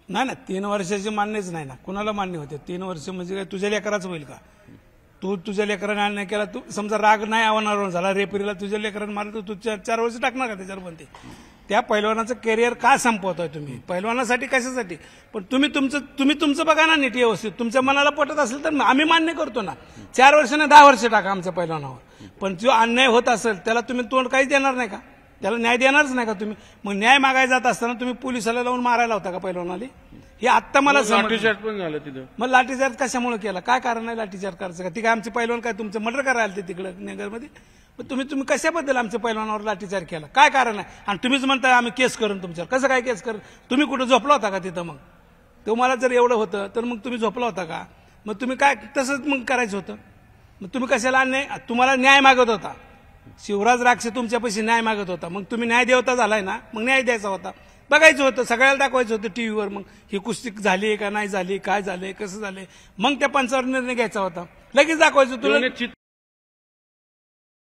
नाही ना 3 वर्षाचे मान्यच नाही ना, कुणाला मान्य होते 3 वर्ष म्हणजे काय तुझ्या लेकराच होईल का? तू तुझ्या लेकराने अन्याय केला, तू समजा राग नाही आवडणार झाला रेफरीला तुझ्या लेकराने मारलं, तू 4 वर्ष टाकणार का त्याच्यावर बनते? त्या पैलवानाचं कॅरियर का संपवताय तुम्ही? पैलवानासाठी कशासाठी? पण तुम्ही तुमचं बघा ना नीट व्यवस्थित, तुमच्या मनाला पटत असेल तर आम्ही मान्य करतो ना, 4 वर्ष ना 10 वर्ष टाका आमच्या पैलवानावर, पण जो अन्याय होत असेल त्याला तुम्ही तोंड काहीच देणार नाही का? त्याला न्याय देणारच नाही का तुम्ही? मग न्याय मागायला जात असताना तुम्ही पोलिसाला लावून मारायला होता का पैलवानाला? हे आत्ता मला लाठीचार्ज पण झालं तिथं. मग लाठीचार्ज कशामुळे केला? काय कारण आहे लाठीचार्ज करायचं का? ती काय आमचे पैलवान काय तुमचं मर्डर करायला आले ते तिकडे नगरमध्ये? मग तुम्ही कशाबद्दल आमच्या पैलवानावर लाठीचार्ज केला? काय कारण आहे? आणि तुम्हीच म्हणताय आम्ही केस करून तुमच्यावर. कसं काय केस करून? तुम्ही कुठं झोपला होता का तिथं? मग तुम्हाला जर एवढं होतं तर मग तुम्ही झोपला होता का? मग तुम्ही काय तसंच मग करायचं होतं? मग तुम्ही कशाला अन्याय? तुम्हाला न्याय मागत होता, शिवराज राक्षे तुमच्यापाशी न्याय मागत होता, मग तुम्ही न्याय देवता झालाय ना, मग न्याय द्यायचा होता, बघायचं होतं, सगळ्याला दाखवायचं होतं टीव्हीवर. मग ही कुस्ती झाली का नाही झाली, काय झालंय, कसं झालंय, मग त्या पंचावर निर्णय घ्यायचा होता, लगेच दाखवायचं तुला.